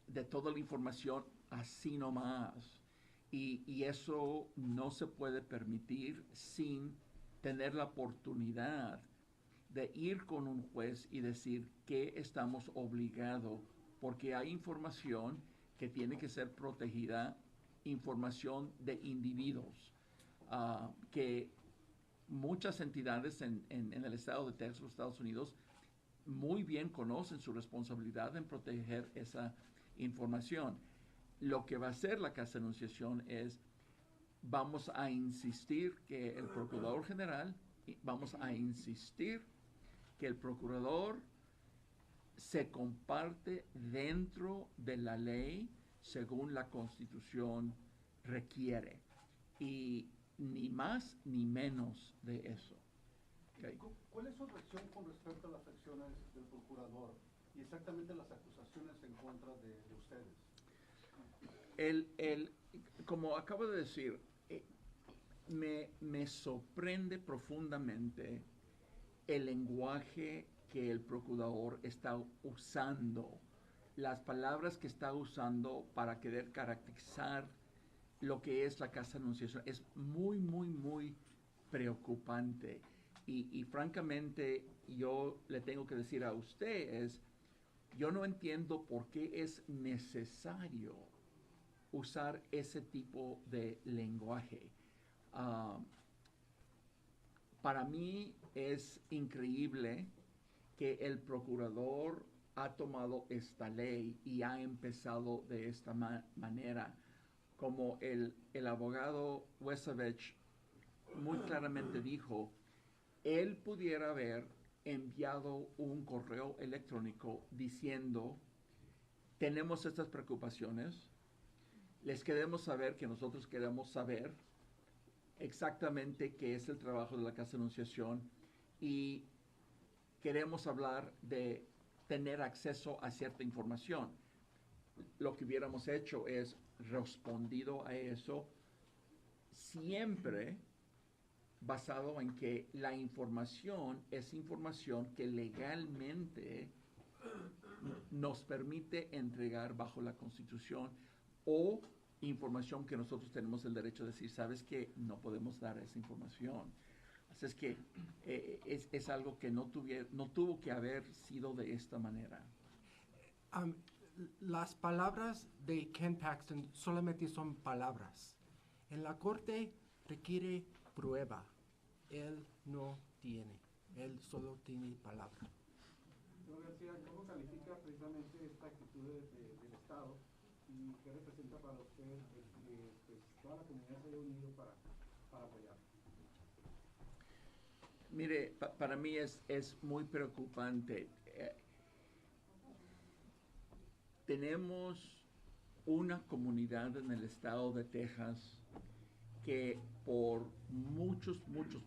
de toda la información así nomás. Y eso no se puede permitir sin tener la oportunidad de ir con un juez y decir que estamos obligados, porque hay información que tiene que ser protegida, información de individuos, que muchas entidades en el estado de Texas, los Estados Unidos, muy bien conocen su responsabilidad en proteger esa información. Lo que va a hacer la Casa de Anunciación es, vamos a insistir que el Procurador General, vamos a insistir que el Procurador se comparte dentro de la ley según la Constitución requiere. Y ni más ni menos de eso. Okay. ¿Cuál es su reacción con respecto a las acciones del procurador y exactamente las acusaciones en contra de ustedes? Como acabo de decir, me sorprende profundamente el lenguaje que el procurador está usando, las palabras que está usando para querer caracterizar lo que es la Casa de Anunciación. Es muy, muy, muy preocupante. Y francamente, yo le tengo que decir a usted, yo no entiendo por qué es necesario usar ese tipo de lenguaje. Para mí es increíble que el procurador ha tomado esta ley y ha empezado de esta manera. Como el abogado Wesovich muy claramente dijo, él pudiera haber enviado un correo electrónico diciendo, tenemos estas preocupaciones, les queremos saber que nosotros queremos saber exactamente qué es el trabajo de la Casa de Anunciación y queremos hablar de tener acceso a cierta información. Lo que hubiéramos hecho es respondido a eso siempre basado en que la información es información que legalmente nos permite entregar bajo la Constitución o información que nosotros tenemos el derecho de decir, sabes que no podemos dar esa información. Así es que es algo que no tuvo que haber sido de esta manera. Las palabras de Ken Paxton solamente son palabras. En la corte requiere prueba. Él no tiene. Él solo tiene palabra. Señor García, ¿cómo califica precisamente esta actitud del Estado y qué representa para usted que pues, toda la comunidad se haya unido para apoyar? Mire, para mí es muy preocupante. Tenemos una comunidad en el estado de Texas que por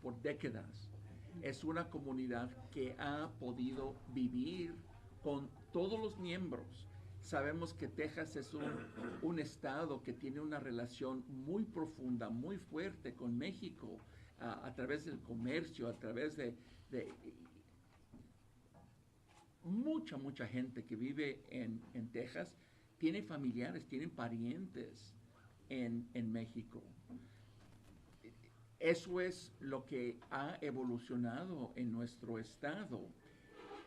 por décadas, es una comunidad que ha podido vivir con todos los miembros. Sabemos que Texas es un estado que tiene una relación muy profunda, muy fuerte con México, a través del comercio, a través de mucha gente que vive en Texas, tiene familiares, tienen parientes en México. Eso es lo que ha evolucionado en nuestro estado.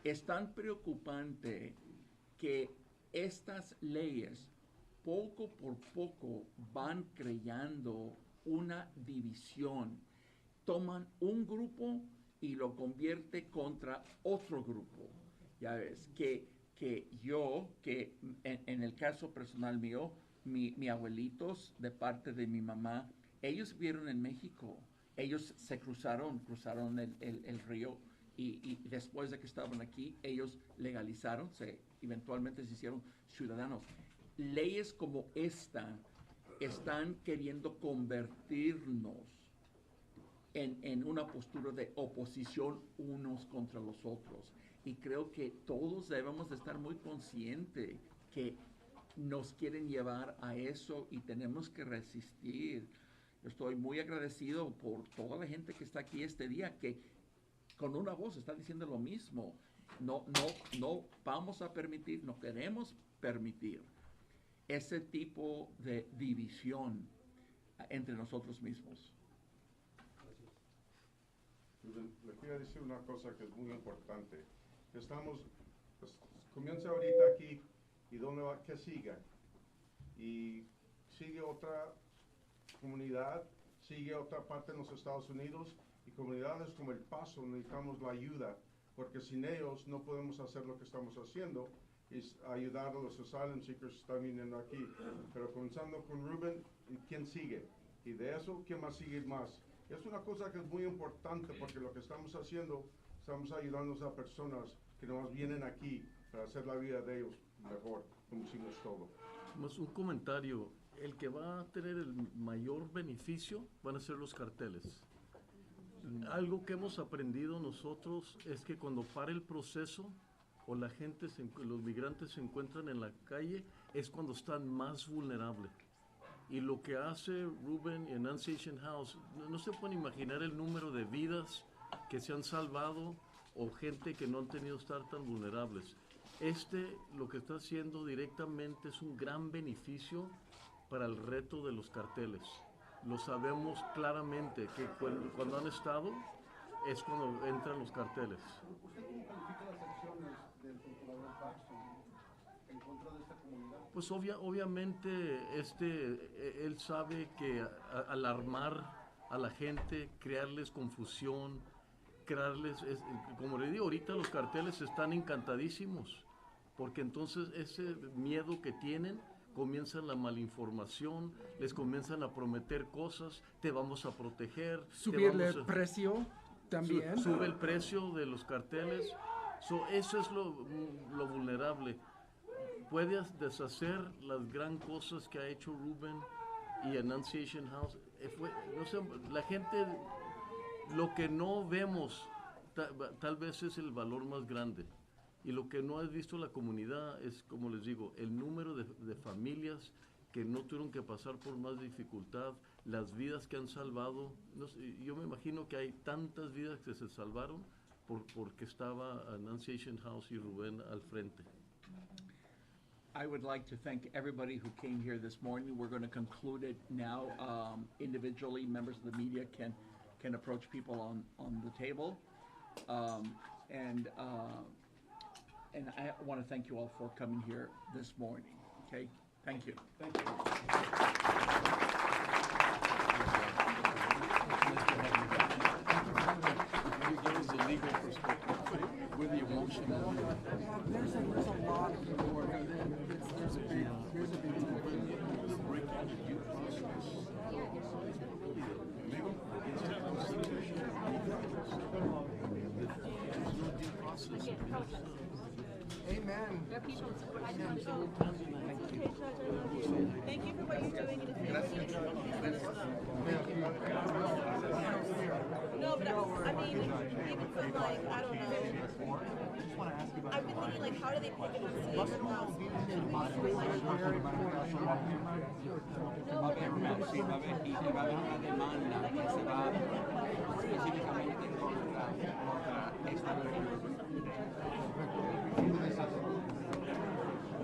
Es tan preocupante que estas leyes poco por poco van creando una división. Toman un grupo y lo convierte contra otro grupo. Ya ves, que en el caso personal mío, mi abuelitos de parte de mi mamá, ellos vivieron en México. Ellos se cruzaron el río y después de que estaban aquí, ellos legalizaron, eventualmente se hicieron ciudadanos. Leyes como esta están queriendo convertirnos en una postura de oposición unos contra los otros. Y creo que todos debemos de estar muy conscientes que nos quieren llevar a eso y tenemos que resistir. Estoy muy agradecido por toda la gente que está aquí este día, que con una voz está diciendo lo mismo. No vamos a permitir, no queremos permitir ese tipo de división entre nosotros mismos. Le quiero decir una cosa que es muy importante. Estamos, pues, comienza ahorita aquí y dónde va, que siga. Y sigue otra comunidad, sigue otra parte en los Estados Unidos y comunidades como El Paso necesitamos la ayuda porque sin ellos no podemos hacer lo que estamos haciendo, es ayudar a los asylum seekers que están viniendo aquí. Pero comenzando con Ruben, ¿quién sigue? Y de eso, ¿quién más sigue más? Es una cosa que es muy importante porque lo que estamos haciendo, estamos ayudando a personas que nomás vienen aquí para hacer la vida de ellos mejor, como hicimos todo. Más un comentario, el que va a tener el mayor beneficio van a ser los carteles. Algo que hemos aprendido nosotros es que cuando para el proceso o la gente, los migrantes se encuentran en la calle, es cuando están más vulnerables. Y lo que hace Ruben y Annunciation House, no se pueden imaginar el número de vidas que se han salvado o gente que no han tenido que estar tan vulnerables. Lo que está haciendo directamente es un gran beneficio para el reto de los carteles. Lo sabemos claramente que cuando han estado es cuando entran los carteles. ¿Usted cómo califica las acciones del procurador Paxton en contra de esta comunidad? Pues obviamente él sabe que alarmar a la gente, crearles confusión, como le digo, ahorita los carteles están encantadísimos, porque entonces ese miedo que tienen, comienzan la malinformación, les comienzan a prometer cosas, te vamos a proteger. Subirle el precio también. Sube el precio de los carteles. Eso es lo vulnerable. Puede deshacer las gran cosas que ha hecho Ruben y Annunciation House. No sé, la gente, lo que no vemos, tal vez es el valor más grande. Y lo que no ha visto la comunidad es, como les digo, el número de familias que no tuvieron que pasar por más dificultad, las vidas que han salvado. No sé, yo me imagino que hay tantas vidas que se salvaron porque estaba Annunciation House y Rubén al frente. I would like to thank everybody who came here this morning. We're going to conclude it now. Individually, members of the media can approach people on the table. And I want to thank you all for coming here this morning. Okay? Thank you. Thank you. The legal perspective with the emotion. There's a lot of people who are going to, there's a big break into due process. Amen. Thank you for what you're doing. No, but I mean, even from like, I don't know. I've been thinking like, how do they pick an Annunciation House? No, but Una de esas